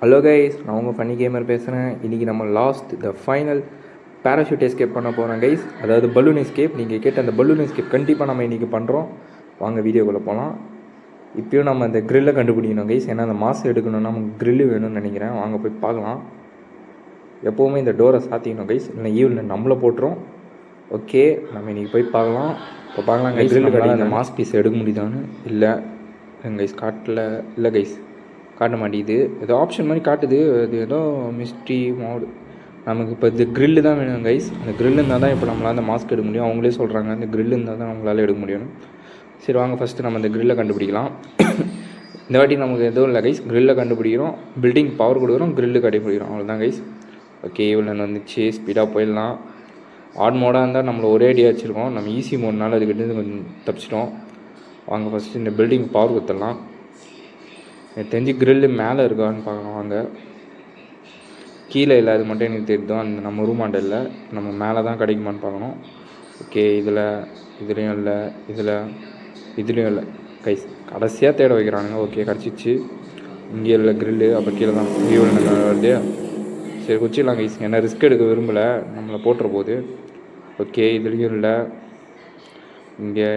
Hello guys, நான் உங்கள் funny gamer பேசுகிறேன். இன்றைக்கி நம்ம த ஃபைனல் பேராஷூட் எஸ்கேப் பண்ண போகிறோம் கைஸ். அதாவது பலூன் எஸ்கேப். நீங்கள் கேட்ட அந்த பலூன் எஸ்கேப் கண்டிப்பாக நம்ம இன்றைக்கி பண்ணுறோம். வாங்க வீடியோக்குள்ளே போகலாம். இப்போயும் நம்ம அந்த க்ரில்லை கண்டுபிடிக்கணும் கைஸ். ஏன்னா அந்த மாஸ்க் எடுக்கணும்னா நமக்கு க்ரில்லு வேணும்னு நினைக்கிறேன். வாங்க போய் பார்க்கலாம். எப்போவுமே இந்த டோரை சாத்திக்கணும் கைஸ், இல்லை ஈவில் நம்மளை போட்டுரும். ஓகே, நம்ம இன்றைக்கி போய் பார்க்கலாம். இப்போ பார்க்கலாம் கைஸ், க்ரில்லு கடை இந்த மாஸ்க் பீஸ் எடுக்க முடியுதான்னு. இல்லை கைஸ் காட்டில் இல்லை கைஸ், காட்ட மாட்டேங்குது. ஏதோ ஆப்ஷன் மாதிரி காட்டுது, அது ஏதோ மிஸ்ட்ரி மோடு. நமக்கு இப்போ இது க்ரில்லு தான் வேணும் கைஸ். அந்த க்ரில் இருந்தால் தான் இப்போ நம்மளால் அந்த மாஸ்க் எடுக்க முடியும். அவங்களே சொல்கிறாங்க அந்த க்ரில் இருந்தால் தான் நம்மளால் எடுக்க முடியும். சரி வாங்க ஃபஸ்ட்டு நம்ம இந்த க்ரில்லை கண்டுபிடிக்கலாம். இந்த வாட்டி நமக்கு எதுவும் இல்லை கைஸ், க்ரில்லை கண்டுபிடிக்கிறோம், பில்டிங் பவர் கொடுக்குறோம், க்ரில்லு கண்டுபிடிக்கிறோம், அவ்வளோதான் கைஸ். ஓகே, இவ்வளோ வந்துச்சு, ஸ்பீடாக போயிடலாம். ஆட் மோடாக இருந்தால் நம்மளை ஒரே அடியாக வச்சுருக்கோம். நம்ம ஈஸி மோட்னால அதுக்கிட்ட கொஞ்சம் தப்பிச்சிட்டோம். வாங்க ஃபஸ்ட்டு இந்த பில்டிங் பவர் கொடுத்துடலாம். எனக்கு தெரிஞ்சு க்ரில்லு மேலே இருக்கான்னு பார்க்கலாம். வாங்க, கீழே இல்லை, அது மட்டும் எனக்கு தெரியும். அந்த நம்ம ரூமாண்ட இல்லை, நம்ம மேலே தான் கிடைக்குமான்னு பார்க்கணும். ஓகே, இதுலேயும் இல்லை, இதுலேயும் இல்லை கைஸ். கடைசியாக தேட வைக்கிறானுங்க. ஓகே, கிடச்சிச்சு. இங்கே இல்லை க்ரில்லு, அப்போ கீழே தான் வருது. சரி குச்சிடலாம் கைஸ், ஏன்னா ரிஸ்க் எடுக்க விரும்பலை, நம்மளை போட்டுற போது. ஓகே, இதுலேயும் இல்லை, இங்கே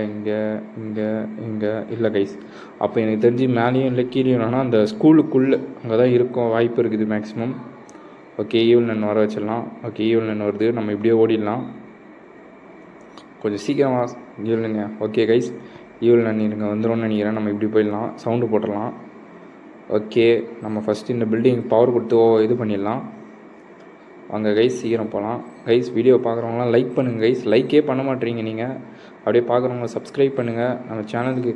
இல்லை கைஸ். அப்போ எனக்கு தெரிஞ்சு மேலேயும் இல்லை கீழேயும் இல்லைனா அந்த ஸ்கூலுக்குள்ளே அங்கே தான் இருக்கும் வாய்ப்பு இருக்குது மேக்ஸிமம். ஓகே, ஈவில் நன் வர வச்சிடலாம். ஓகே, ஈவில் நன் வருது, நம்ம இப்படியே ஓடிடலாம். கொஞ்சம் சீக்கிரமாக ஈவில் நன்யா. ஓகே கைஸ், ஈவில் நன் எனக்கு வந்துடும்னு நினைக்கிறேன். நம்ம இப்படி போயிடலாம், சவுண்டு போட்டுடலாம். ஓகே, நம்ம ஃபஸ்ட்டு இந்த பில்டிங் பவர் கொடுத்து இது பண்ணிடலாம். வாங்க கைஸ், சீக்கிரம் போகலாம். கைஸ், வீடியோ பார்க்குறவங்களாம் லைக் பண்ணுங்கள் கைஸ். லைக்கே பண்ண மாட்டேறீங்க நீங்கள். அப்படியே பார்க்குறவங்க சப்ஸ்கிரைப் பண்ணுங்கள், நம்ம சேனலுக்கு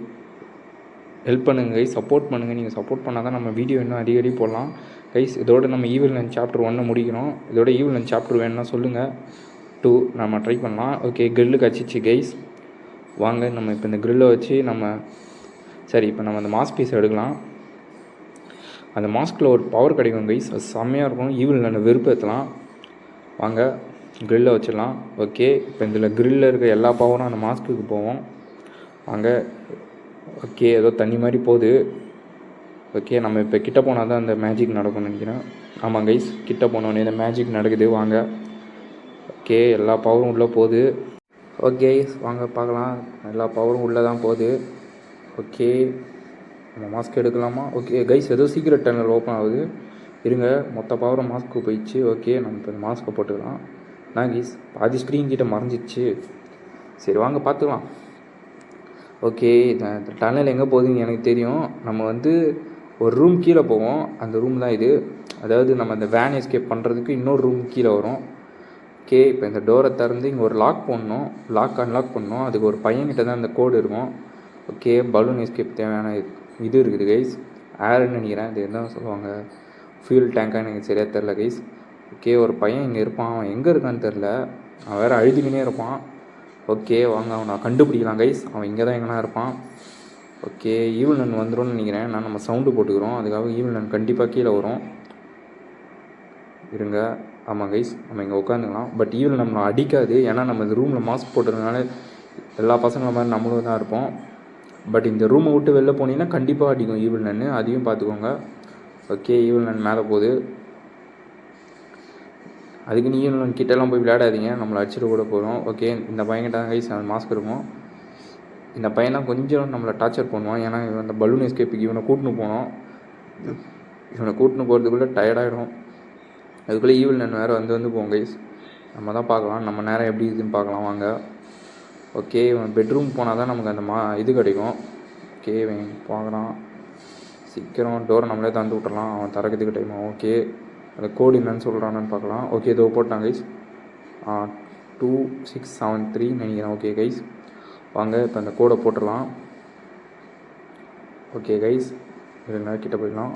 ஹெல்ப் பண்ணுங்கள் கைஸ், சப்போர்ட் பண்ணுங்கள். நீங்கள் சப்போர்ட் பண்ணால் தான் நம்ம வீடியோ இன்னும் அடிக்கடி போடலாம் கைஸ். இதோட நம்ம ஈவில் நன் சாப்டர் 1 முடிக்கணும். இதோட ஈவில் நன் சாப்டர் வேணும்னா சொல்லுங்கள், 2 நம்ம ட்ரை பண்ணலாம். ஓகே, க்ரில்லு கச்சிச்சு கைஸ். வாங்க நம்ம இப்போ இந்த க்ரில்லை வச்சு இப்போ நம்ம அந்த மாஸ்க் பீஸ் எடுக்கலாம். அந்த மாஸ்கில் ஒரு பவர் கிடைக்கும் கைஸ், அது செம்மையாக இருக்கும். ஈவில் நன் வெறுப்பேற்றலாம். வாங்க க்ரில்லை வச்சிடலாம். ஓகே, இப்போ இதில் க்ரில்லில் இருக்க எல்லா பவரும் அந்த மாஸ்க்குக்கு போவோம். வாங்க. ஓகே, ஏதோ தண்ணி மாதிரி போகுது. ஓகே, நம்ம இப்போ கிட்ட போனால் தான் அந்த மேஜிக் நடக்கும்னு நினைக்கிறேன். ஆமாம் கைஸ், கிட்ட போனோடனே இந்த மேஜிக் நடக்குது. வாங்க. ஓகே, எல்லா பவரும் உள்ளே போகுது. ஓகே, வாங்க பார்க்கலாம். எல்லா பவரும் உள்ளே தான் போகுது. ஓகே, நம்ம மாஸ்க் எடுக்கலாமா? ஓகே கைஸ், ஏதோ சீக்ரெட் டனல் ஓப்பன் ஆகுது. இருங்க, மொத்த பவரும் மாஸ்க்கு போயிடுச்சு. ஓகே, நம்ம இப்போ இந்த மாஸ்க்கை போட்டுக்கலாம். நான் கைஸ் பாதி ஸ்க்ரீன் கிட்ட மறைஞ்சிச்சு. சரி வாங்க பார்த்துக்கலாம். ஓகே, இந்த டனல் எங்கே போகுதுன்னு எனக்கு தெரியும். நம்ம ஒரு ரூம் கீழே போவோம், அந்த ரூம் தான் இது. அதாவது நம்ம அந்த வேன் எஸ்கேப் பண்ணுறதுக்கு இன்னொரு ரூம் கீழே வரும். ஓகே, இப்போ இந்த டோரை திறந்து இங்கே ஒரு லாக் பண்ணணும், அன்லாக் பண்ணணும். அதுக்கு ஒரு பையன்கிட்ட தான் அந்த கோடு இருக்கும். ஓகே, பலூன் எஸ்கேப் தேவையான இது இருக்குது கைஸ். ஏர்ன்னு நினைக்கிறேன், இது என்ன சொல்லுவாங்க, ஃபியூல் டேங்கான்னு எனக்கு சரியாக தெரில கைஸ். ஓகே, ஒரு பையன் இங்கே இருப்பான், அவன் எங்கே இருக்கான்னு தெரில, அவன் வேறு அழுதுகினே இருப்பான். ஓகே, வாங்க அவனை கண்டுபிடிக்கலாம் கைஸ், அவன் இங்கே தான் எங்கன்னா இருப்பான். ஓகே, ஈவில் நன் வந்துடும்னு நினைக்கிறேன். நம்ம சவுண்டு போட்டுக்கிறோம், அதுக்காக ஈவில் நன் கண்டிப்பாக கீழே வரும். இருங்க. ஆமாம் கைஸ், நம்ம இங்கே உட்காந்துக்கலாம். பட் ஈவில் நம்மளை அடிக்காது, ஏன்னா நம்ம இந்த ரூமில் மாஸ்க் போட்டதுனால எல்லா பசங்களை மாதிரி நம்மளும் தான் இருப்போம். பட் இந்த ரூமை விட்டு வெளில போனீங்கன்னா கண்டிப்பாக அடிக்கும் ஈவில் நன்னு, அதையும் பார்த்துக்கோங்க. ஓகே, ஈவில் நன் மேலே போகுது. அதுக்கு நீ ஈவில் நன் கிட்டெல்லாம் போய் விளையாடாதீங்க, நம்மளை அடிச்சுட்டு கூட போகிறோம். ஓகே, இந்த பையன்கிட்ட தான் கைஸ் மாஸ்க் இருக்கும். இந்த பையன் தான் கொஞ்சம் நம்மளை டார்ச்சர் பண்ணுவான், ஏன்னா அந்த பலூன் எஸ்கேப்புக்கு இவனை கூட்டின்னு போனோம். இவனை கூட்டின்னு போகிறதுக்குள்ளே டயர்டாகிடும். அதுக்குள்ளே ஈவில் நன் வேறு வந்து போவோம் கைஸ். நம்ம தான் பார்க்கலாம், நம்ம நேரம் எப்படி இருக்குதுன்னு பார்க்கலாம். வாங்க. ஓகே, இவன் பெட்ரூம் போனால் தான் நமக்கு அந்த இது கிடைக்கும். ஓகே, இவன் பார்க்குறான். சீக்கிரம் டோரை நம்மளே தந்து விட்டுறலாம், அவன் திறக்கிறதுக்கு டைம் ஆகும். ஓகே, அந்த கோடு என்னன்னு சொல்கிறான்னு பார்க்கலாம். ஓகே, இதோ போட்டான் கைஸ். 2673 நினைக்கிறேன். ஓகே கைஸ், வாங்க இப்போ அந்த கோடை போட்டுடலாம். ஓகே கைஸ், இருங்க கிட்ட போயிடலாம்.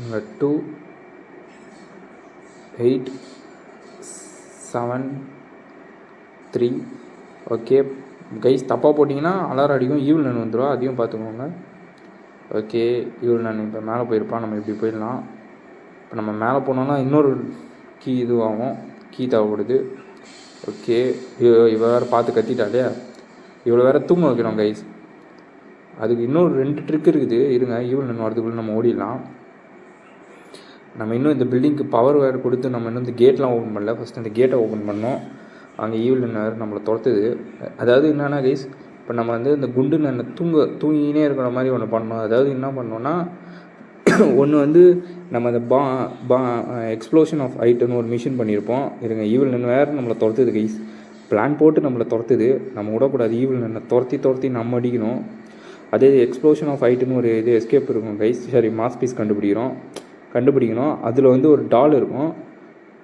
இங்கே 2873. ஓகே கைஸ், தப்பாக போட்டிங்கன்னா அலாரம் அடிக்கும், ஈவில் நன் வந்துடும், அதையும் பார்த்துக்கோங்க. ஓகே, ஈவில் நன் இப்போ மேலே போயிருப்பான், நம்ம இப்படி போயிடலாம். இப்போ நம்ம மேலே போனோன்னா இன்னொரு கீ இதுவாகும், கீ தேவைப்படுது. ஓகே, இவ வேறு பார்த்து கத்திட்டாலே, இவ்வளோ வேறு தூங்க வைக்கணும் கைஸ். அதுக்கு இன்னொரு 2 ட்ரிக் இருக்குது. இருங்க, ஈவில் நன் வரதுக்குள்ளே நம்ம ஓடிடலாம். நம்ம இன்னும் இந்த பில்டிங்க்கு பவர் வேறு கொடுத்து நம்ம இன்னும் இந்த கேட்லாம் ஓப்பன் பண்ணல. ஃபஸ்ட்டு இந்த கேட்டை ஓப்பன் பண்ணோம். அங்கே ஈவில் வேறு நம்மளை துரத்துது. அதாவது என்னென்னா கைஸ், இப்போ நம்ம வந்து இந்த குண்டு நன்னை தூங்கினே இருக்கிற மாதிரி ஒன்று பண்ணோம். அதாவது என்ன பண்ணோன்னா, ஒன்று வந்து நம்ம அந்த எக்ஸ்ப்ளோஷன் ஆஃப் ஹைட்டுன்னு ஒரு மிஷின் பண்ணியிருப்போம். இருங்க, ஈவில் நன் வேறு நம்மளை துரத்துது கைஸ். பிளான் போட்டு நம்மளை துரத்துது. நம்ம விடக்கூடாது. ஈவில் நன்னை துரத்தி நம்ம அடிக்கணும். அதே எக்ஸ்ப்ளோஷன் ஆஃப் ஹைட்டுன்னு ஒரு இது எஸ்கேப் இருக்கும் கைஸ். சரி, மாஸ் பீஸ் கண்டுபிடிக்கணும். அதில் வந்து ஒரு டால் இருக்கும்.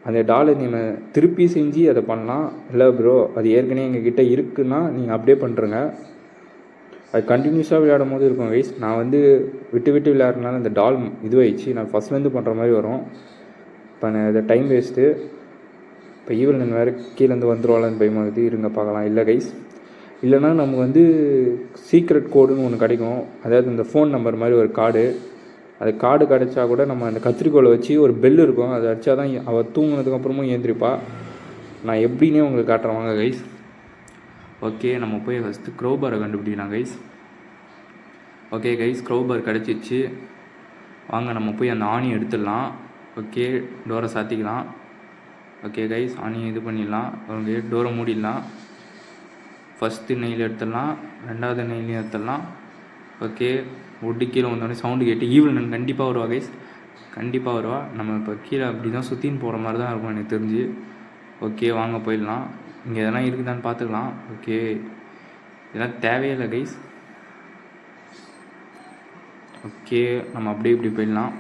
அந்த டாலை நீங்கள் திருப்பி செஞ்சு அதை பண்ணலாம். இல்லை ப்ரோ, அது ஏற்கனவே எங்கள் கிட்டே இருக்குன்னா நீங்கள் அப்படியே பண்ணுறங்க. அது கண்டினியூஸாக விளையாடும் போது இருக்கும் கைஸ். நான் வந்து விட்டு விளையாடுறதுனால இந்த டால் இதுவாகிடுச்சு. நான் ஃபஸ்ட்லேருந்து பண்ணுற மாதிரி வரும். இப்போ நான் இதை டைம் வேஸ்ட்டு. இப்போ ஈவில் நன் வேறு கீழேருந்து வந்துடுவாளான்னு பயமாகுது. இருங்க பார்க்கலாம். இல்லை கைஸ், இல்லைனா நமக்கு வந்து சீக்ரெட் கோடுன்னு ஒன்று கிடைக்கும். அதாவது இந்த ஃபோன் நம்பர் மாதிரி ஒரு கார்டு. அது கார்டு கிடச்சா கூட நம்ம அந்த கத்திரிக்கோலை வச்சு ஒரு பெல் இருக்கும், அதை அடித்தா தான் அவள் தூங்கினதுக்கப்புறமும் ஏந்திரிப்பா. நான் எப்படின்னே உங்களுக்கு காட்டுறேன் வாங்க கைஸ். ஓகே, நம்ம போய் ஃபஸ்ட்டு க்ரோபாரை கண்டுபிடிக்கலாம் கைஸ். ஓகே கைஸ், க்ரோபார் கிடச்சிச்சு. வாங்க நம்ம போய் அந்த ஆணி எடுத்துடலாம். ஓகே, டோரை சாத்திக்கலாம். ஓகே கைஸ், ஆணியை இது பண்ணிடலாம். ஓகே, டோரை மூடிடலாம். ஃபஸ்ட்டு நெயில் எடுத்துடலாம், ரெண்டாவது நெயிலையும் எடுத்துடலாம். ஓகே, ஒட்டு கீழே வந்தோடனே சவுண்டு கேட்டு ஈவில் நன் கண்டிப்பாக வருவா கைஸ், கண்டிப்பாக வருவா. நம்ம இப்போ கீழே அப்படி தான் சுற்றின்னு போகிற மாதிரி தான் இருக்கும் எனக்கு தெரிஞ்சு. ஓகே, வாங்க போயிடலாம். இங்கே எதனா இருக்குதான்னு பார்த்துக்கலாம். ஓகே, இதெல்லாம் தேவையில்லை கைஸ். ஓகே, நம்ம அப்படியே இப்படி போயிடலாம்.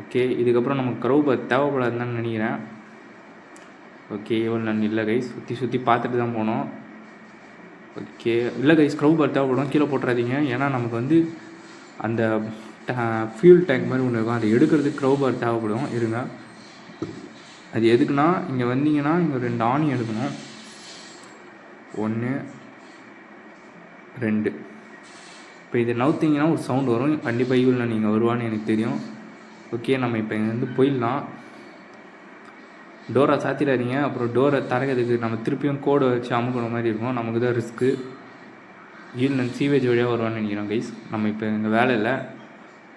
ஓகே, இதுக்கப்புறம் நமக்கு க்ரௌபர் தேவைப்படாதுன்னு நினைக்கிறேன். ஓகே, ஈவில் நன் இல்லை கைஸ், சுற்றி பார்த்துட்டு தான் போனோம். ஓகே, இல்லை கைஸ், க்ரௌபர் தேவைப்படும், கீழே போட்டுறாதீங்க. ஏன்னா நமக்கு வந்து அந்த ஃபியூல் டேங்க் மாதிரி ஒன்று இருக்கும், அதை எடுக்கிறதுக்கு க்ரௌபர் தேவைப்படும். இருங்க, அது எதுக்குன்னா, இங்கே வந்தீங்கன்னா இங்கே 2 ஆணி எடுக்கணும். 1 2. இப்போ இது நவுத்திங்கன்னா ஒரு சவுண்ட் வரும். கண்டிப்பாக ஈவில் நன் நீங்கள் வருவான்னு எனக்கு தெரியும். ஓகே, நம்ம இப்போ இங்கேருந்து போயிடலாம். டோரை சாத்திடாதீங்க. அப்புறம் டோரை திறக்கிறதுக்கு நம்ம திருப்பியும் கோடை வச்சு அமுக்கிற மாதிரி இருக்கும். நமக்கு தான் ரிஸ்க்கு. ஈவில் நன் சீவேஜ் வழியாக வருவான்னு நினைக்கிறோம் கைஸ். நம்ம இப்போ எங்கள் வேலை இல்லை,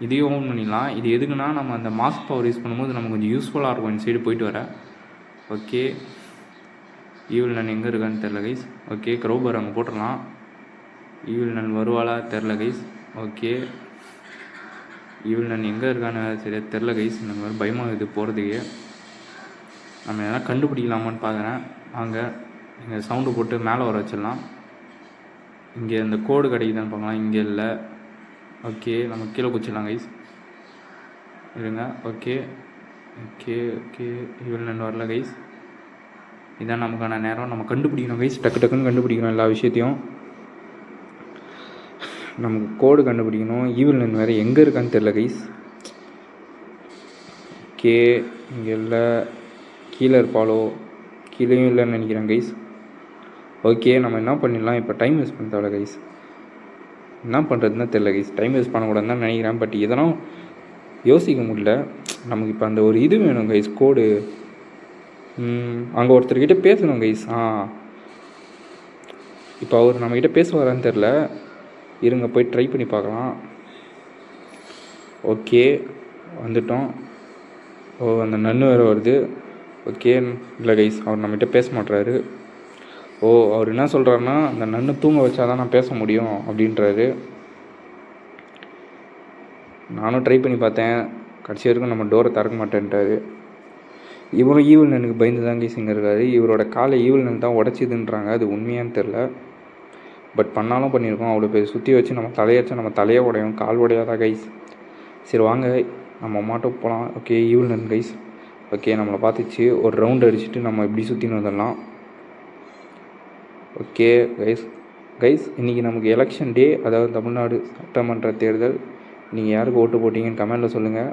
இதையும் ஓன் பண்ணிடலாம். இது எதுக்குன்னா, நம்ம அந்த மாஸ்க் பவர் யூஸ் பண்ணும்போது நமக்கு கொஞ்சம் யூஸ்ஃபுல்லாக இருக்கும் இந்த சைடு போயிட்டு வர. ஓகே, ஈவில் நன் எங்கே இருக்கான்னு தெரில கைஸ். ஓகே, க்ரௌபர் அங்கே போட்டுடலாம். ஈவில் நன் வருவாளா தெரில கைஸ். ஓகே, ஈவில் நன் எங்கே இருக்கான்னு சரியாக தெரில கைஸ். இந்த மாதிரி பயமாக இது போகிறதுக்கு. நம்ம எதனா கண்டுபிடிக்கலாமான்னு பார்க்குறேன். வாங்க, இங்கே சவுண்டு போட்டு மேலே வர வச்சிடலாம். இங்கே இந்த கோடு கிடைக்குதான்னு பார்க்கலாம். இங்கே இல்லை. ஓகே, நம்ம கீழே குச்சிடலாம் கைஸ். இருங்க. ஓகே ஓகே ஓகே ஈவில் நன் வரல கைஸ். இதான் நமக்கான நேரம். நம்ம கண்டுபிடிக்கணும் கைஸ், டக்குன்னு கண்டுபிடிக்கணும் எல்லா விஷயத்தையும். நமக்கு கோடு கண்டுபிடிக்கணும். ஈவில் நன் வேறு எங்கே இருக்கான்னு தெரில கைஸ். ஓகே, இங்கே இல்லை. கீழே இருப்பாளோ? கீழேயும் இல்லைன்னு நினைக்கிறேன் கைஸ். ஓகே, நம்ம என்ன பண்ணிடலாம், இப்போ டைம் வேஸ்ட் பண்ண தேவை கைஸ். என்ன பண்ணுறதுன்னு தெரில கைஸ். டைம் வேஸ்ட் பண்ணக்கூடாதுன்னு தான் நினைக்கிறேன். பட் இதெல்லாம் யோசிக்க முடியல. நமக்கு இப்போ அந்த ஒரு இது வேணும் கைஸ், கோடு. அங்கே ஒருத்தர்கிட்ட பேசணும் கைஸ். இப்போ அவர் நம்மக்கிட்ட பேசுவாரான்னு தெரில. இருங்க, போய் ட்ரை பண்ணி பார்க்கலாம். ஓகே, வந்துட்டோம். ஓ, அந்த நன்னு வேறு வருது. ஓகே, இல்லை கைஸ், அவர் நம்மகிட்ட பேச மாட்டுறாரு. ஓ, அவர் என்ன சொல்கிறாருன்னா, அந்த நன்னு தூங்க வச்சா தான் நான் பேச முடியும் அப்படின்றாரு. நானும் ட்ரை பண்ணி பார்த்தேன், கடைசி வரைக்கும் நம்ம டோரை திறக்க மாட்டேன்ட்டாரு. இவரும் ஈவில் நனுக்கு பயந்து தான் கைஸ் இங்கே இருக்காரு. இவரோட காலை ஈவில் நன் தான் உடச்சிதுன்றாங்க. அது உண்மையான்னு தெரில. பட் பண்ணாலும் பண்ணியிருக்கோம். அவ்வளோ பேர் சுற்றி வச்சு நம்ம தலையச்சா நம்ம தலையே உடையும், கால் உடையாதா கைஸ். சரி வாங்க, நம்ம மாட்டோம் போகலாம். ஓகே, ஈவில் நன் கைஸ். ஓகே, நம்மளை பார்த்துச்சு. ஒரு ரவுண்ட் அடிச்சுட்டு நம்ம இப்படி சுற்றின்னு வந்துடலாம். ஓகே கைஸ், இன்றைக்கி நமக்கு எலெக்ஷன் டே, அதாவது தமிழ்நாடு சட்டமன்ற தேர்தல். நீங்கள் யாருக்கு ஓட்டு போட்டிங்கன்னு கமெண்டில் சொல்லுங்கள்.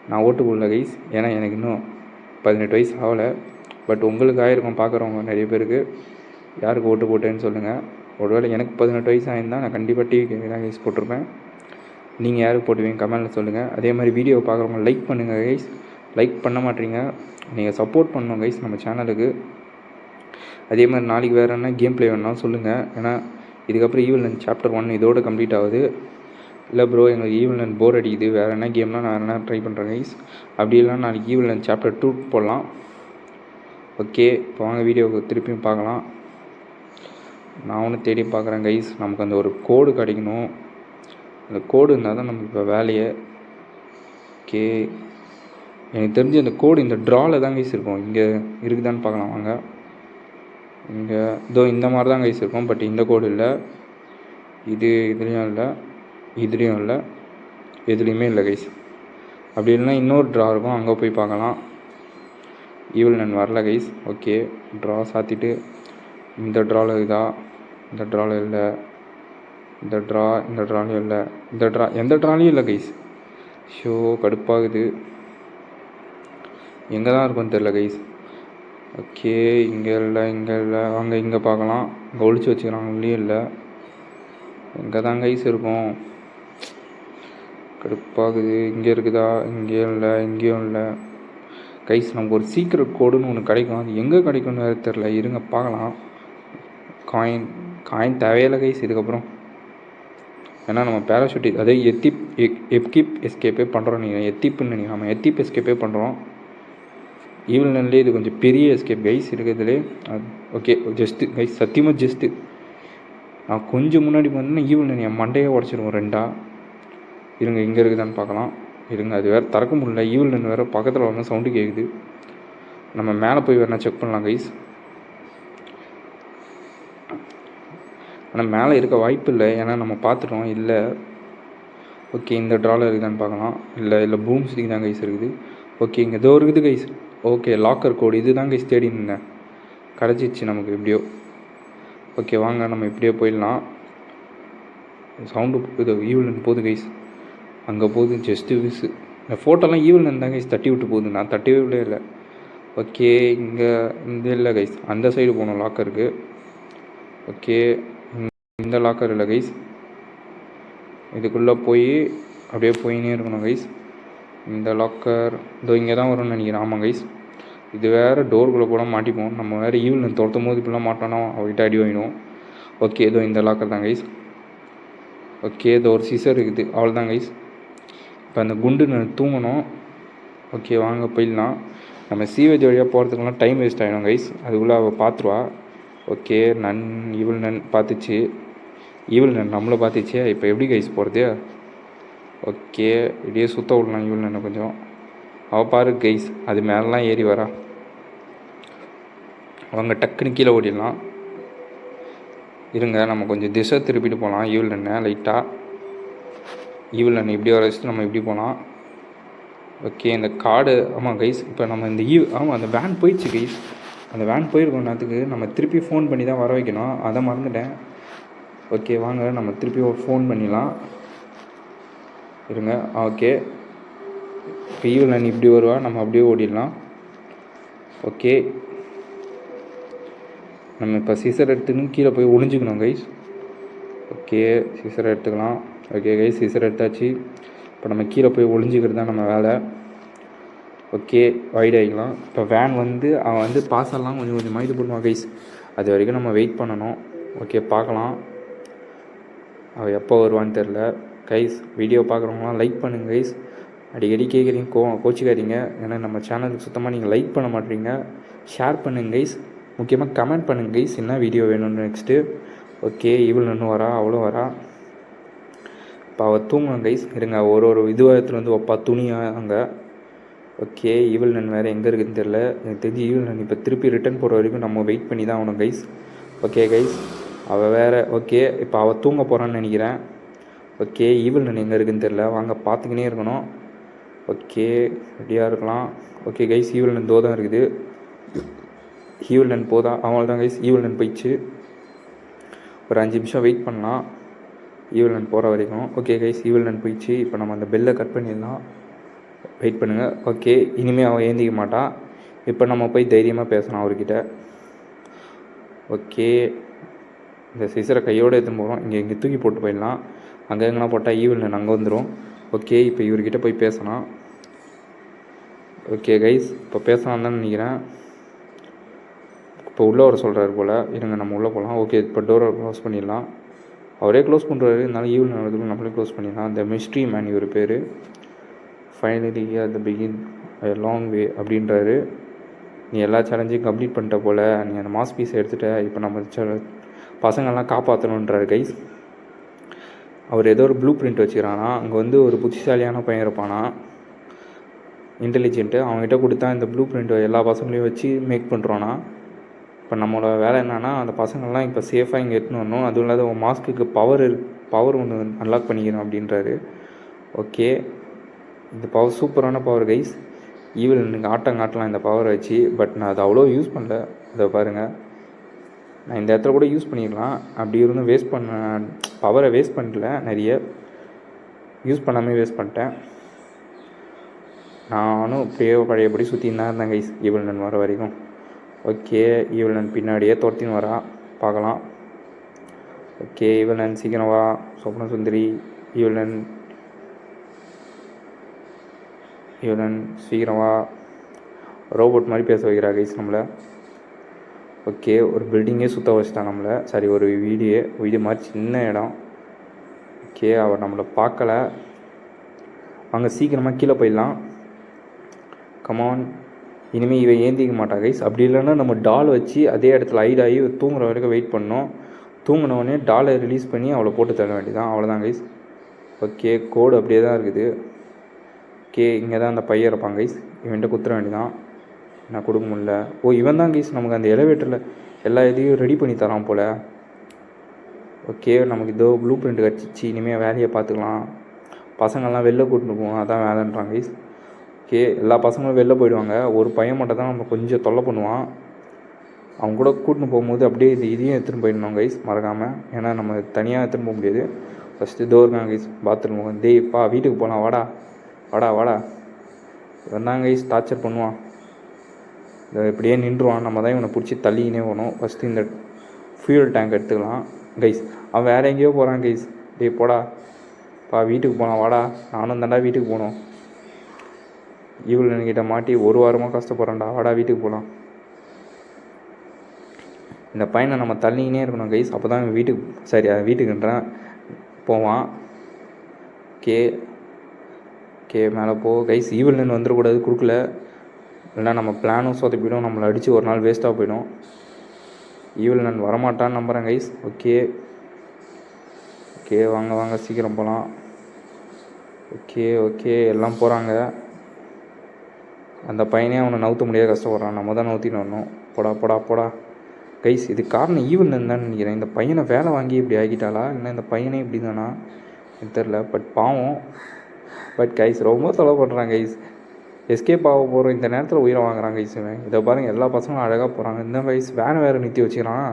நான் ஓட்டு போடல கைஸ், ஏன்னா எனக்கு இன்னும் 18 வயசு ஆகலை. பட் உங்களுக்கு ஆயிருக்கும் பார்க்குறவங்க நிறைய பேருக்கு. யாருக்கு ஓட்டு போட்டேன்னு சொல்லுங்கள். ஒருவேளை எனக்கு 18 வயசு ஆயிருந்தால் நான் கண்டிப்பாக டிவிக்கு தான் கைஸ் போட்டிருப்பேன். நீங்கள் யாருக்கு போட்டுவீங்க கமெண்டில் சொல்லுங்கள். அதே மாதிரி வீடியோ பார்க்குறவங்க லைக் பண்ணுங்கள் கைஸ். லைக் பண்ண மாட்டீங்க, நீங்கள் சப்போர்ட் பண்ணணும் கைஸ் நம்ம சேனலுக்கு. அதே மாதிரி நாளைக்கு வேறு என்ன கேம் ப்ளே வேணாலும் சொல்லுங்கள். ஏன்னா இதுக்கப்புறம் ஈவில் நன் சாப்டர் 1 இதோடு கம்ப்ளீட் ஆகுது. இல்லை ப்ரோ எங்களுக்கு ஈவில் நன் போர் அடிக்குது, வேறு என்ன கேம்லாம் நான் என்ன ட்ரை பண்ணுறேன் கைஸ். அப்படி இல்லைனா நாளைக்கு ஈவில் நன் சாப்டர் 2 போடலாம். ஓகே இப்போ வாங்க வீடியோவுக்கு திருப்பியும் பார்க்கலாம். நான் ஒன்று தேடி பார்க்குறேன் கைஸ். நமக்கு அந்த ஒரு கோடு கிடைக்கணும். அந்த கோடு இருந்தால் தான் நமக்கு இப்போ வேலையை. ஓகே எனக்கு தெரிஞ்சு அந்த கோடு இந்த ட்ராவில் தான் கைஸ் இருக்கும். இங்கே இருக்குதான்னு பார்க்கலாம் வாங்க. இங்கே இதோ இந்த மாதிரி தான் கைஸ் இருக்கும். பட் இந்த கோடு இல்லை, இதுலேயும் இல்லை, இதுலேயும் இல்லை, எதுலேயுமே இல்லை கைஸ். அப்படி இல்லைன்னா இன்னொரு ட்ரா இருக்கும், அங்கே போய் பார்க்கலாம். ஈவில் நன் வரல கைஸ். ஓகே ட்ரா சாத்திட்டு இந்த ட்ராவில் இதா, இந்த ட்ராவில் இல்லை, இந்த ட்ராலையும் இல்லை, எந்த ட்ராலையும் இல்லை கைஸ். ஷோ கடுப்பாகுது. எங்கே தான் இருக்கும்னு தெரில கைஸ். ஓகே இங்கே இல்லை, அங்கே இங்கே பார்க்கலாம். இங்கே ஒழிச்சு வச்சுக்கிறாங்க, உள்ளேயும் இல்லை. எங்கே தான் கைஸ் இருக்கும், கடுப்பாகுது. இங்கே இருக்குதா, இங்கேயும் இல்லை, இங்கேயும் இல்லை கைஸ். நமக்கு ஒரு சீக்ரெட் கோடுன்னு ஒன்று கிடைக்கும், அது எங்கே கிடைக்கும்னு வேறு தெரில. இருங்க பார்க்கலாம். காயின் தேவையில்லை கைஸ் இதுக்கப்புறம். ஏன்னா நம்ம பேராஷூட் அதே எப்கிப் எஸ்கேப்பே பண்ணுறோம். நீங்கள் எத்திப்புன்னு நினைக்கிறோம், நம்ம எத்திப் எஸ்கேப்பே பண்ணுறோம். ஈவில் நன்லேயே இது கொஞ்சம் பெரிய எஸ்கேப் கைஸ் இருக்கிறதுலே. ஓகே ஜஸ்ட்டு கைஸ், சத்தியமாக ஜஸ்ட்டு. நான் கொஞ்சம் முன்னாடி பார்த்தீங்கன்னா ஈவில் நன் என் மண்டையே உடச்சிருவோம் ரெண்டாக. இருங்க இங்கே இருக்குதான்னு பார்க்கலாம். இருங்க அது வேறு திறக்க முடியல. ஈவில் நன் வேறு பக்கத்தில் வந்து சவுண்டு கேட்குது. நம்ம மேலே போய் வேணால் செக் பண்ணலாம் கைஸ். ஆனால் மேலே இருக்க வாய்ப்பு இல்லை, ஏன்னா நம்ம பார்த்துட்டோம். இல்லை ஓகே இந்த ட்ராவில் இருக்குதான்னு பார்க்கலாம். இல்லை பூம் ஸ்டிக் தான் கைஸ் இருக்குது. ஓகே இங்கே ஏதோ இருக்குது கைஸ். ஓகே லாக்கர் கோடு இது தான் கைஸ் தேடி இருந்தேன், கிடச்சிச்சு நமக்கு எப்படியோ. ஓகே வாங்க நம்ம இப்படியே போயிடலாம். சவுண்டு இது ஈவில் நன் போகுது கைஸ், அங்கே போகுது. ஜஸ்ட்டு விஸ் இந்த ஃபோட்டோலாம் ஈவில் நன் தான் கைஸ் தட்டி விட்டு போகுது, நான் தட்டிவே இல்லை. ஓகே இங்கே இந்த இல்லை கைஸ், அந்த சைடு போகணும் லாக்கருக்கு. ஓகே இந்த லாக்கர் இல்லை கைஸ், இதுக்குள்ளே போய் அப்படியே போயினே இருக்கணும் கைஸ். இந்த லாக்கர் இதோ இங்கே தான் வரும்னு நினைக்கிறேன். ஆமாம் கைஸ், இது வேறு டோருக்குள்ளே போட மாட்டிப்போம். நம்ம வேறு ஈவில் நன் துரத்தும் போது இப்படிலாம் மாட்டோன்னா அவகிட்ட அடி வாங்கிடும். ஓகே இதோ இந்த லாக்கர் தான் கைஸ். ஓகே இதோ ஒரு சிசர் இருக்குது, அவள் தான் கைஸ். இப்போ அந்த குண்டு நான் தூங்கணும். ஓகே வாங்க போயிடலாம். நம்ம சீவேஜ் வழியாக போகிறதுக்குலாம் டைம் வேஸ்ட் ஆகிடும் கைஸ், அதுக்குள்ளே அவள் பார்த்துருவா. ஓகே ஈவில் நன் பார்த்துச்சு, ஈவில் நன் நம்மளை பார்த்துச்சு. இப்போ எப்படி கைஸ் போகிறது? ஓகே இப்படியே சுற்ற விடலாம் ஈவில் நன்னை கொஞ்சம். அவள் பாரு கைஸ், அது மேலெலாம் ஏறி வரா. அவங்க டக்குன்னு கீழே ஓடிடலாம். இருங்க நம்ம கொஞ்சம் திசை திருப்பிட்டு போகலாம் ஈவில் நன்னை லைட்டாக. ஈவில் நன்னை இப்படி வர வச்சுட்டு நம்ம இப்படி போகலாம். ஓகே இந்த கார்டு ஆமாம் கைஸ். இப்போ நம்ம இந்த ஆமாம் அந்த வேன் போயிடுச்சு கைஸ். அந்த வேன் போயிருக்கோம் நேரத்துக்கு, நம்ம திருப்பி ஃபோன் பண்ணி தான் வர வைக்கணும், அதை மறந்துட்டேன். ஓகே வாங்க நம்ம திருப்பி ஒரு ஃபோன் பண்ணிடலாம். இருங்க ஓகே இப்போ ஈவில் நன் இப்படி வருவா, நம்ம அப்படியே ஓடிடலாம். ஓகே நம்ம இப்போ சிசர் எடுத்துன்னு கீழே போய் ஒளிஞ்சிக்கணும் கைஸ். ஓகே சிசர் எடுத்துக்கலாம். ஓகே கைஸ் சிசர் எடுத்தாச்சு. இப்போ நம்ம கீழே போய் ஒளிஞ்சிக்கிறது தான் நம்ம வேலை. ஓகே வைட் ஆகிக்கலாம். இப்போ வேன் வந்து அவன் வந்து பாசெல்லாம் கொஞ்சம் கொஞ்சமாக இது பண்ணுவான் கைஸ், அது வரைக்கும் நம்ம வெயிட் பண்ணணும். ஓகே பார்க்கலாம் அவள் எப்போ வருவான்னு தெரில கைஸ். வீடியோ பார்க்குறவங்களாம் லைக் பண்ணுங்கள் கைஸ். அடிக்கடி கேட்குறீங்க, கோச்சிக்காதீங்க. ஏன்னா நம்ம சேனலுக்கு சுத்தமாக நீங்கள் லைக் பண்ண மாட்டீங்க. ஷேர் பண்ணுங்க கைஸ், முக்கியமாக கமெண்ட் பண்ணுங்க கைஸ் என்ன வீடியோ வேணும்னு நெக்ஸ்ட்டு. ஓகே ஈவில் நன் வரா, அவளும் வரா. இப்போ அவள் தூங்கணும் கைஸ். இருங்க ஒரு இதுவாக எடுத்துகிட்டு வந்து வைப்பா துணியாக அங்கே. ஓகே ஈவில் நன் வேறு எங்கே இருக்குதுன்னு தெரில. எனக்கு தெரிஞ்சு ஈவில் நன் இப்போ திருப்பி ரிட்டன் போகிற வரைக்கும் நம்ம வெயிட் பண்ணி தான் ஆகணும் கைஸ். ஓகே கைஸ் அவள் வேறு. ஓகே இப்போ அவள் தூங்க போகிறான்னு நினைக்கிறேன். ஓகே ஈவில் நன் எங்கே இருக்குதுன்னு தெரில, வாங்க பார்த்துக்கினே இருக்கணும். ஓகே ரெடியாக இருக்கலாம். ஓகே கைஸ் ஈவில் நன் தான் இருக்குது. ஈவில் நன் போதா, அவள் தான் கைஸ். ஈவில் நன் போயிடுச்சு. ஒரு 5 நிமிஷம் வெயிட் பண்ணலாம் ஈவில் நன் போகிற வரைக்கும். ஓகே கைஸ் ஈவில் நன் போயிடுச்சு. இப்போ நம்ம அந்த பெல்லை கட் பண்ணிடலாம், வெயிட் பண்ணுங்கள். ஓகே இனிமேல் அவன் ஏந்திக்க மாட்டான். இப்போ நம்ம போய் தைரியமாக பேசணும் அவர்கிட்ட. ஓகே இந்த சிசரை கையோடு எடுத்துன்னு போகிறோம். இங்கே தூக்கி போட்டு போயிடலாம். அங்கே எங்கன்னா போட்டால் ஈவில் நன் அங்கே வந்துடும். ஓகே இப்போ இவர்கிட்ட போய் பேசலாம். ஓகே கைஸ் இப்போ பேசலாம் தான் நினைக்கிறேன். இப்போ உள்ளே வர சொல்கிறாரு போல். இருங்க நம்ம உள்ளே போகலாம். ஓகே இப்போ டோரை க்ளோஸ் பண்ணிடலாம். அவரே க்ளோஸ் பண்ணுறாரு, இருந்தாலும் ஈவில் நடக்குது நம்மளே க்ளோஸ் பண்ணிடலாம். அந்த மிஸ்ட்ரி மேன் இவர் பேர். Finally at the begin a long way அப்படின்றாரு. நீ எல்லா சேலஞ்சையும் கம்ப்ளீட் பண்ணிட்ட போல், நீ அந்த மாஸ் பீஸை எடுத்துகிட்ட, இப்போ நம்ம பசங்கள்லாம் காப்பாற்றணுன்றாரு கைஸ். அவர் ஏதோ ஒரு ப்ளூ பிரிண்ட் வச்சுக்கிறானா, அங்கே ஒரு புத்திசாலியான பையன் இருப்பானா, இன்டெலிஜென்ட்டு, அவங்ககிட்ட கொடுத்தா இந்த ப்ளூ பிரிண்ட்டை எல்லா பசங்களையும் வச்சு மேக் பண்ணுறோன்னா. இப்போ நம்மளோட வேலை என்னென்னா, அந்த பசங்கள்லாம் இப்போ சேஃபாக இங்கே எடுத்துன்னு வரணும். அதுவும் இல்லாத மாஸ்க்கு பவர் ஒன்று அன்லாக் பண்ணிக்கணும் அப்படின்றாரு. ஓகே, இந்த பவர் சூப்பரான பவர் கைஸ். ஈவில் நீங்கள் ஆட்டம் காட்டலாம் இந்த பவரை வச்சு. பட் நான் அதை அவ்வளோ யூஸ் பண்ணல. இதை பாருங்கள், நான் இந்த இடத்துல கூட யூஸ் பண்ணிடலாம். அப்படி இருந்தும் பவரை வேஸ்ட் பண்ணல, நிறைய யூஸ் பண்ணாமல் வேஸ்ட் பண்ணிட்டேன். நானும் அப்படியே பழையபடி சுற்றின்னு தான் இருந்தேன் கைஸ், ஈவில் வர வரைக்கும். ஓகே, ஈவில் பின்னாடியே துரத்தின்னு வரா, பார்க்கலாம். ஓகே, ஈவில் சீக்கிரம் வா சொப்ன சுந்தரி. ஈவில் சீக்கிரம் வா. ரோபோட் மாதிரி பேச வைக்கிறா கைஸ் நம்மளை. ஓகே, ஒரு பில்டிங்கே சுற்ற வச்சுட்டான் நம்மளை. சரி, ஒரு வீடு மாதிரி சின்ன இடம். ஓகே, அவர் நம்மளை பார்க்கல. அங்கே சீக்கிரமாக கீழே போயிடலாம். கமான், இனிமேல் இவன் ஏந்திக்க மாட்டா கைஸ். அப்படி இல்லைன்னா நம்ம டால் வச்சு அதே இடத்துல ஹைட் ஆகி தூங்குற வரைக்கும் வெயிட் பண்ணோம். தூங்கினோடனே டாலை ரிலீஸ் பண்ணி அவளை போட்டு தள்ள வேண்டியதான், அவ்வளோதான் கைஸ். ஓகே, கோடு அப்படியே தான் இருக்குது. ஓகே, இங்கே தான் அந்த பையன் இருப்பான் கைஸ், இவன்கிட்ட குத்துற வேண்டியதான். நான் கொடுக்க முடியல. இவன் தான் கைஸ் நமக்கு அந்த எலிவேட்டரில் எல்லா இதையும் ரெடி பண்ணி தரான் போல். ஓகே, நமக்கு இதோ ப்ளூ பிரிண்ட் கிடச்சிச்சு, இனிமேல் வேலையை பார்த்துக்கலாம். பசங்கள்லாம் வெளில கூட்டின்னு போவோம், அதான் வேலைன்றான் கைஸ். ஓகே, எல்லா பசங்களும் வெளில போயிடுவாங்க. ஒரு பையன் மட்டும் தான் நம்ம கொஞ்சம் தொல்லை பண்ணுவான். அவங்க கூட கூட்டின்னு போகும்போது அப்படியே இதையும் எடுத்துகிட்டு போயிடணும் கைஸ், மறக்காமல். ஏன்னா நம்ம தனியாக எடுத்துகிட்டு போக முடியாது. ஃபஸ்ட்டு இருக்காங்க கைஸ், பாத்ரூம். டேய்ப்பா வீட்டுக்கு போகலாம், வாடா வாடா வாடா. வந்தாங்க கைஸ், டார்ச்சர் பண்ணுவான். இதை இப்படியே நின்றுவான். நம்ம தான் இவனை பிடிச்சி தள்ளிக்கினே போகணும். ஃபஸ்ட்டு இந்த ஃபியூல் டேங்க் எடுத்துக்கலாம் கைஸ். அவன் வேறு எங்கேயோ போகிறான் கைஸ். போடா வீட்டுக்கு போகலாம், வாடா. நானும் தாண்டா வீட்டுக்கு போகணும். ஈவில் என்கிட்ட மாட்டி ஒரு வாரமாக கஷ்டப்படுறேன்டா, வாடா வீட்டுக்கு போகலாம். இந்த பையனை நம்ம தள்ளிக்கினே இருக்கணும் கைஸ், அப்போ தான் வீட்டுக்குன்றான் போவான். ஓகே மேலே போ கைஸ். ஈவில் வந்துடக்கூடாது குறுக்கல, இல்லைனா நம்ம பிளானும் சொதப்பிடும், நம்மளை அடித்து ஒரு நாள் வேஸ்ட்டாக போயிடும். ஈவில் வரமாட்டான்னு நம்புகிறேன் கைஸ். ஓகே வாங்க சீக்கிரம் போகலாம். ஓகே எல்லாம் போகிறாங்க. அந்த பையனே அவனை நவுத்த முடியாது, கஷ்டப்படுறான். நம்ம தான் நவுத்தின்னு வரணும். போடா கைஸ். இது காரணம் ஈவில் இருந்தான்னு நினைக்கிறேன். இந்த பையனை வேலை வாங்கி இப்படி ஆகிட்டாளா, இல்லை இந்த பையனே இப்படி தானா எனக்கு தெரில. பட் பாவம். கைஸ் ரொம்ப தொலை பண்ணுறான் கைஸ். எஸ்கேப் ஆக போகிறோம் இந்த நேரத்தில் உயிரை வாங்குறான் கைஸ். இதை பாருங்கள், எல்லா பசங்களும் அழகாக போகிறாங்க. இந்த கைஸ் வேனை வேறு நிறுத்தி வச்சுக்கிறான்.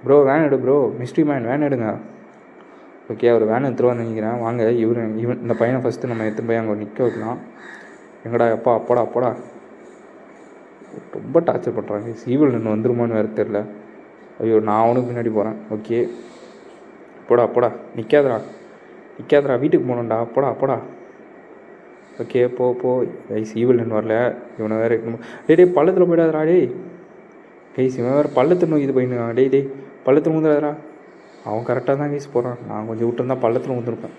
ப்ரோ வேன் எடு ப்ரோ, மிஸ்ட்ரி மேன் வேன் எடுங்க. ஓகே, அவர் வேன் எடுத்துருவான்னு நினைக்கிறேன். வாங்க, இந்த பையனை ஃபஸ்ட்டு நம்ம எடுத்து போய் அங்கே நிற்க வைக்கலாம். எங்கடா அப்போடா ரொம்ப டார்ச்சர் பண்ணுறாங்க. ஈவில் வந்துருமான்னு வேறு தெரில. ஐயோ, நான் அவனுக்கு பின்னாடி போகிறேன். ஓகே போடா நிற்காதரா வீட்டுக்கு போகணுண்டா. போடா ஓகே போ கைஸ். ஈவில் வரல, இவனை வேறு டே பள்ளத்தில் போயிடாதரா. கைஸ் இவன் வேறு பள்ளத்தில் நோக்கி இது போயிடுங்க. டேய் பள்ளத்தில் ஊந்துடாதரா. அவன் கரெக்டாக தான் கைஸ் போகிறான். நான் கொஞ்சம் விட்டுருந்தா பள்ளத்தில் ஊந்துருப்பேன்.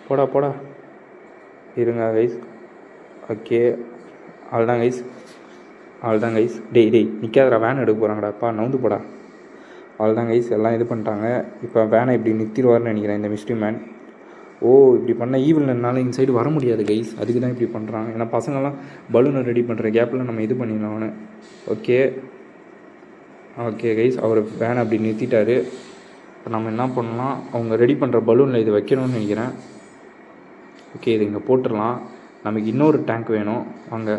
போடா இருங்க கைஸ். ஓகே அவ்வளோதான் கைஸ். டேய் நிற்காதரா, வேன் எடுக்க போகிறாங்கடாப்பா, நவுந்து போடா. அவ்வளோதான் கைஸ், எல்லாம் இது பண்ணிட்டாங்க. இப்போ வேனை இப்படி நிறுத்திடுவார்னு நினைக்கிறேன் இந்த மிஸ்ட்ரி மேன். இப்படி பண்ண ஈவில்னால இந்த சைடு வர முடியாது கைஸ், அதுக்கு தான் இப்படி பண்ணுறாங்க. ஏன்னா பசங்கள்லாம் பலூனை ரெடி பண்ணுற கேப்பில் நம்ம இது பண்ணிடலாம் அவனை. ஓகே கைஸ், அவர் வேனை அப்படி நிறுத்திட்டாரு. இப்போ நம்ம என்ன பண்ணலாம், அவங்க ரெடி பண்ணுற பலூனில் இது வைக்கணும்னு நினைக்கிறேன். ஓகே, இது இங்கே போட்டுடலாம். நமக்கு இன்னொரு டேங்க் வேணும். வாங்க,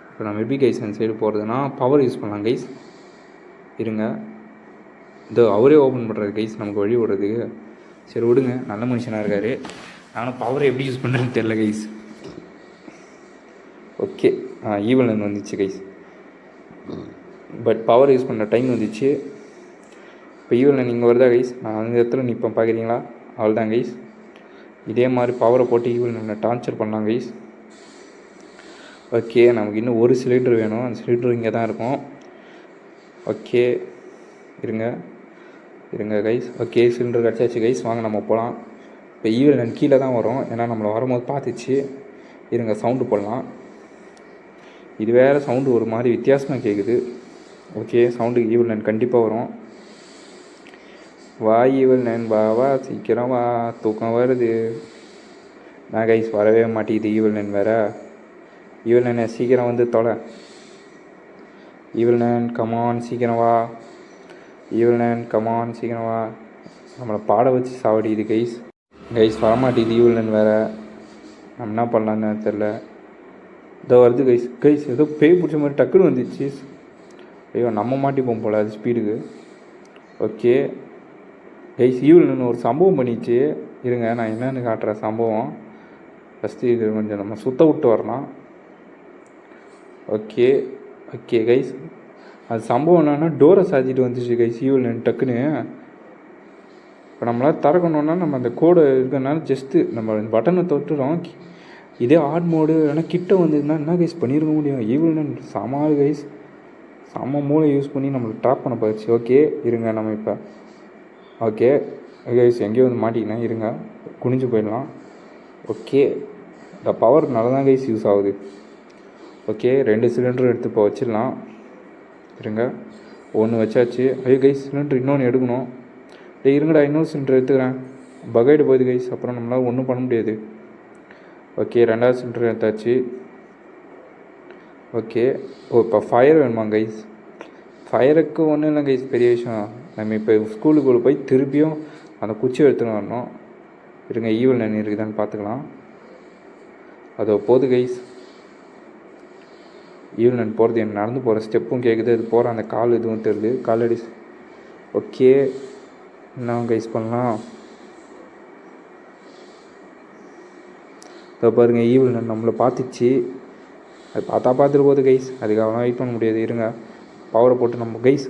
இப்போ நம்ம எப்படி கைஸ் அந்த சைடு போகிறதுனா பவர் யூஸ் பண்ணலாம் கைஸ். இருங்க, அவரே ஓப்பன் பண்ணுறாரு கைஸ் நமக்கு வழி விடுறதுக்கு. சரி விடுங்க, நல்ல மனுஷனாக இருக்கார். நானும் பவரை எப்படி யூஸ் பண்ணுறதுன்னு தெரில கைஸ். ஓகே, ஈவில் வந்துச்சு கைஸ். பட் பவர் யூஸ் பண்ணுற டைம் வந்துச்சு. இப்போ ஈவில் இங்கே வருதா கைஸ், நான் அந்த இடத்துல நிற்பேன், பார்க்குறீங்களா? அவ்வளோதான் கைஸ். இதே மாதிரி பவரை போட்டு ஈவில் டார்ச்சர் பண்ணலாம் கைஸ். ஓகே, நமக்கு இன்னும் ஒரு சிலிண்டர் வேணும். அந்த சிலிண்டர் இங்கே தான் இருக்கும். ஓகே இருங்க இருங்க கைஸ். ஓகே சிலிண்டர் கிடச்சாச்சு கைஸ். வாங்க நம்ம போகலாம். இப்போ ஈவில் நான் கீழே தான் வரும், ஏன்னா நம்மளை வரும்போது பார்த்துச்சு. இருங்க சவுண்டு போடலாம். இது வேறு சவுண்டு ஒரு மாதிரி வித்தியாசமாக கேட்குது. ஓகே சவுண்டு ஈவில் நான் கண்டிப்பாக வரும். வா ஈவில் நான் வா சீக்கிரம் வா, தூக்கம் வருது. நான் கைஸ் வரவே மாட்டேங்குது ஈவில் நான் வேறு. ஈவில் நான் சீக்கிரம் வந்து தொலை. ஈவில் நான் கமான் சீக்கிரம் வா. ஈவில் நான் கமான் சீக்கிரம் வா. நம்மளை பாட வச்சு சாவடிக்குது கைஸ். கைஸ் வரமாட்டேங்குது ஈவில் நான் வேறு. நம்ம என்ன பண்ணலான்னு தெரில. இதோ வருது கைஸ். கைஸ் ஏதோ பேய் பிடிச்ச மாதிரி டக்குன்னு வந்துச்சு. ஐயோ நம்ம மாட்டிப்போம் போல் அது ஸ்பீடுக்கு. ஓகே கைஸ் ஈவில் ஒரு சம்பவம் பண்ணிச்சு. இருங்க நான் என்னென்னு காட்டுறேன் சம்பவம். ஃபஸ்ட்டு இது கொஞ்சம் நம்ம சுத்த விட்டு வரலாம். ஓகே ஓகே கைஸ் அது சம்பவம் என்னன்னா டோரை சாத்திட்டு வந்துச்சு கைஸ் ஈவில் டக்குன்னு. இப்போ நம்மளால் திறக்கணுன்னா நம்ம அந்த கோடை இருக்கிறனால ஜஸ்ட்டு நம்ம பட்டனை தொட்டுறோம். இதே ஹார்ட் மோடு ஆனால் கிட்ட வந்ததுன்னா என்ன கைஸ் பண்ணியிருக்க முடியும். ஈவில் சமாள் கைஸ் செம்ம மூளை யூஸ் பண்ணி நம்மளுக்கு ட்ராப் பண்ண போயிடுச்சு. ஓகே இருங்க நம்ம இப்போ ஓகே கைஸ் எங்கேயோ வந்து மாட்டிக்கினேன். இருங்க குனிஞ்சு போயிடலாம். ஓகே இந்த பவர் நல்லா தான் கைஸ் யூஸ் ஆகுது. ஓகே 2 சிலிண்டர் எடுத்து இப்போ வச்சிடலாம். இருங்க 1 வச்சாச்சு. ஐயோ கைஸ் சிலிண்டர் இன்னொன்று எடுக்கணும். இருங்கடா இன்னொரு சிலிண்டர் எடுத்துக்கிறேன். பகைடு போகுது கைஸ், அப்புறம் நம்மளால் ஒன்றும் பண்ண முடியாது. ஓகே 2வது சிலிண்டர் எடுத்தாச்சு. ஓகே இப்போ ஃபயர் வேணுமா கைஸ்? ஃபயருக்கு ஒன்றும் இல்லை கைஸ் பெரிய விஷயம். நம்ம இப்போ ஸ்கூலுக்குள்ளே போய் திருப்பியும் அந்த குச்சி எடுத்துன்னு வரணும். இருங்க ஈவில் நான் இருக்குதான்னு பார்த்துக்கலாம். அதோ போகுது கைஸ். ஈவில் நான் போகிறது எனக்கு நடந்து போகிற ஸ்டெப்பும் கேட்குது, அது போகிற அந்த கால் இதுவும் தெரியுது காலடி. ஓகே என்ன கைஸ் பண்ணலாம். இப்போ பாருங்கள் ஈவில் நான் நம்மளை பார்த்துச்சு. அது பார்த்துட்டு போகுது கைஸ், அதுக்காக வெயிட் பண்ண முடியாது. இருங்க பவரை போட்டு நம்ம கைஸ்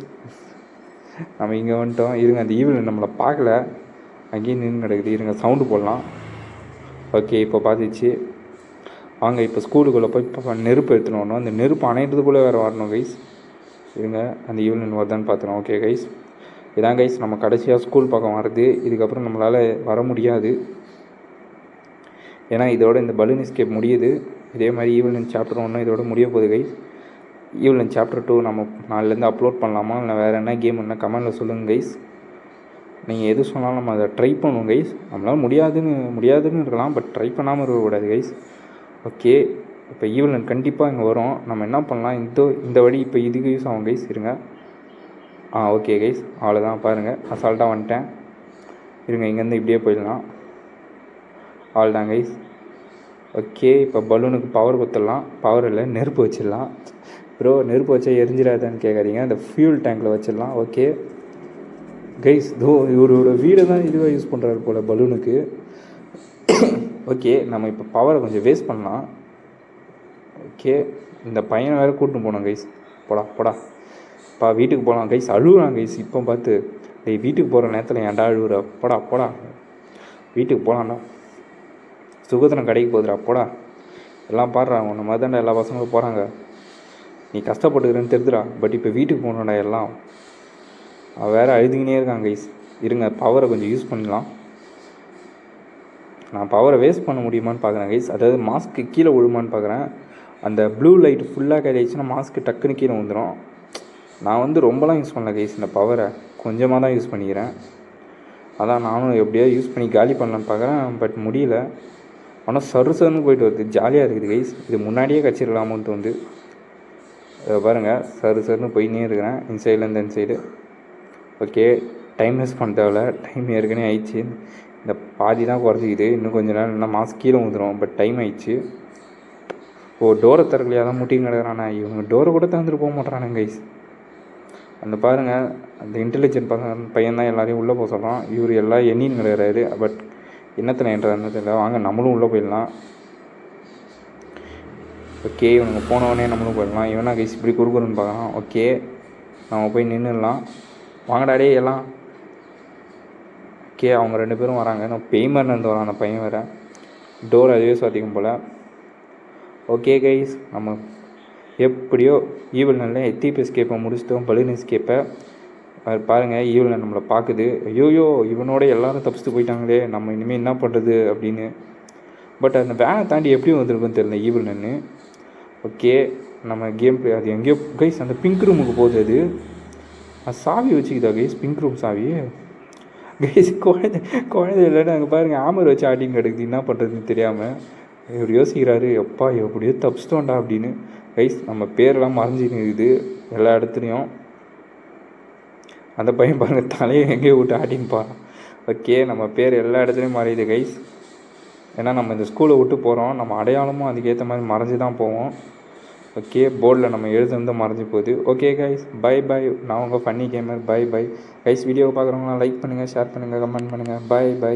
நம்ம இங்கே வந்துட்டோம். இருங்க அந்த ஈவில் நம்மளை பார்க்கல, அங்கேயும் நின்று கிடக்குது. இருங்க சவுண்டு போடலாம். ஓகே இப்போ பார்த்துச்சு. வாங்க இப்போ ஸ்கூலுக்குள்ளே போய் இப்போ நெருப்பு எடுத்துன்னு வரணும். அந்த நெருப்பு அணையிறதுக்குள்ளே வேறு வரணும் கைஸ். இருங்க அந்த ஈவில் வருதான்னு பார்த்துறோம். ஓகே கைஸ் இதான் கைஸ் நம்ம கடைசியாக ஸ்கூல் பக்கம் வருது. இதுக்கப்புறம் நம்மளால் வர முடியாது, ஏன்னா இதோட இந்த பலூன் எஸ்கேப் முடியுது. இதே மாதிரி ஈவில் சாப்டர் 1 இதோட முடிய போகுது கைஸ். ஈவில் சாப்டர் 2 நம்ம நாளிலேருந்து அப்லோட் பண்ணலாமா இல்லை வேறு என்ன கேம் என்ன கமெண்டில் சொல்லுங்கள் கைஸ். நீங்கள் எது சொன்னாலும் நம்ம அதை ட்ரை பண்ணுவோம் கைஸ். நம்மளால் முடியாதுன்னு இருக்கலாம், பட் ட்ரை பண்ணாமல் இருக்கக்கூடாது கைஸ். ஓகே இப்போ ஈவில் கண்டிப்பாக இங்கே வரும். நம்ம என்ன பண்ணலாம், இந்த வழி இப்போ இதுக்கு யூஸ் ஆகும் கைஸ். இருங்க ஓகே கைஸ் அவ்வளோதான் பாருங்கள் அசால்ட்டாக வந்துட்டேன். இருங்க இங்கேருந்து இப்படியே போயிடலாம். அவ்வளோதான் கைஸ். ஓகே இப்போ பலூனுக்கு பவர் கொடுத்துடலாம். பவர் இல்லை நெருப்பு வச்சிடலாம். ப்ரோ நெருப்பு வச்சா எரிஞ்சிடாதான்னு கேட்காதீங்க, அந்த ஃபியூல் டேங்கில் வச்சிடலாம். ஓகே கைஸ் இவரோட வீடை தான் இதுவாக யூஸ் பண்ணுறாரு போல் பலூனுக்கு. ஓகே நம்ம இப்போ பவரை கொஞ்சம் வேஸ்ட் பண்ணலாம். ஓகே இந்த பையனை வேறு கூட்டின்னு போனோம் கைஸ். போடா வீட்டுக்கு போகலாம் கைஸ். அழுகுறான் கைஸ் இப்போ பார்த்து. வீட்டுக்கு போகிற நேரத்தில் ஏன்டா அழுகுறா? போடா வீட்டுக்கு போகலாம்டா, சுகத்திரம் கடைக்கு போகுதுடா போடா. எல்லாம் பாடுறாங்க உன்னை மாதிரி தான்டா எல்லா பசங்களும் போகிறாங்க, நீ கஷ்டப்பட்டுக்கிறேன்னு தெரிஞ்சுடா. பட் இப்போ வீட்டுக்கு போகணுடா எல்லாம். அவள் வேறு அழுதுகினே இருக்காங்க கைஸ். இருங்க பவரை கொஞ்சம் யூஸ் பண்ணலாம். நான் பவரை வேஸ்ட் பண்ண முடியுமான்னு பார்க்குறேன் கைஸ். அதாவது மாஸ்க்கு கீழே விழுமான்னு பார்க்குறேன். அந்த ப்ளூ லைட் ஃபுல்லாக கையாச்சுன்னா மாஸ்க்கு டக்குன்னு கீழே வந்துடும். நான் ரொம்பலாம் யூஸ் பண்ணல கைஸ், இந்த பவரை கொஞ்சமாக தான் யூஸ் பண்ணிக்கிறேன். அதான் நானும் எப்படியாவது யூஸ் பண்ணி காலி பண்ணலான்னு பார்க்குறேன், பட் முடியல. ஆனால் சருன்னு போயிட்டு வருது, ஜாலியாக இருக்குது கைஸ். இது முன்னாடியே கச்சிடலாமோன்ட்டு வந்து பாருங்கள் சருன்னு போயின்னே இருக்கிறேன் இன்சைட்லேருந்து இந்த சைடு. ஓகே டைம் வேஸ்ட் பண்ண தேவையில்ல, டைம் ஏற்கனவே ஆயிடுச்சு. இந்த பாதி தான் குறைச்சிக்குது, இன்னும் கொஞ்சம் நேரம் இல்லைனா மாஸ்க் கீழே வந்துடும். பட் டைம் ஆயிடுச்சு. டோரை திறக்கலையா தான் முட்டின்னு கிடக்குறானே. இவங்க டோரை கூட திறந்துட்டு போக மாட்டேறானுங்க கைஸ். அந்த பாருங்கள் அந்த இன்டெலிஜென்ட் பையன் தான் எல்லாரையும் உள்ளே போக சொல்கிறான். இவர் எல்லாம் எண்ணின்னு கிடக்குறாரு, பட் என்னத்தில் என்றது தெரியல. வாங்க நம்மளும் உள்ளே போயிடலாம். ஓகே இவனுங்க போனவொடனே நம்மளும் போயிடலாம். இவனா கைஸ் இப்படி குறுக்குறன்னு பார்க்கலாம். ஓகே நம்ம போய் நின்றுடலாம். வாங்கடாடே எல்லாம். ஓகே அவங்க 2 பேரும் வராங்க. நான் பேய்மர்னு வரான் அந்த பையன் வேறு. டோர் அதுவே சாத்திக்கும் போல். ஓகே கைஸ் நம்ம எப்படியோ ஈவில் நல்ல எத்தீப் எஸ்கேப்பை முடிச்சிட்டோம். பலூன் எஸ்கேப்பை பாருங்கள், ஈவில் நம்மளை பார்க்குது. ஐயோயோ இவனோட எல்லாரும் தப்பிச்சுட்டு போயிட்டாங்களே, நம்ம இனிமேல் என்ன பண்ணுறது அப்படின்னு. பட் அந்த வேனை தாண்டி எப்படி வந்திருக்குன்னு தெரியல ஈவில் நன்னு. ஓகே, நம்ம கேம் பிளே அது எங்கேயோ கைஸ் அந்த பிங்க் ரூமுக்கு போகுது. அது சாவி வச்சுக்கிதா கைஸ், பிங்க் ரூம் சாவி கைஸ். குழந்தை இல்லைன்னு அங்கே பாருங்கள், ஆமர் வச்சு ஆட்டிங் கிடக்குது. என்ன பண்ணுறதுன்னு தெரியாமல் இவர் யோசிக்கிறாரு, எப்பா எப்படியோ தப்பிச்சிட்டோண்டா அப்படின்னு. கைஸ் நம்ம பேரெல்லாம் மறைஞ்சின்னு இருக்குது எல்லா இடத்துலையும். அந்த பையன் பாருங்கள் தலையை எங்கேயோ விட்டு ஆட்டின்னு பாருன். ஓகே, நம்ம பேர் எல்லா இடத்துலையும் மறையுது கைஸ். ஏன்னா நம்ம இந்த ஸ்கூலை விட்டு போகிறோம், நம்ம அடையாளமும் அதுக்கேற்ற மாதிரி மறைஞ்சு தான் போவோம். ஓகே, போர்டில் நம்ம எழுதுந்து மறைஞ்சி போகுது. Okay guys, bye bye. நான் உங்கள் funny gamer. Bye bye guys. வீடியோவை பார்க்குறவங்களாம் லைக் பண்ணுங்கள், ஷேர் பண்ணுங்கள், கமெண்ட் பண்ணுங்கள். Bye by.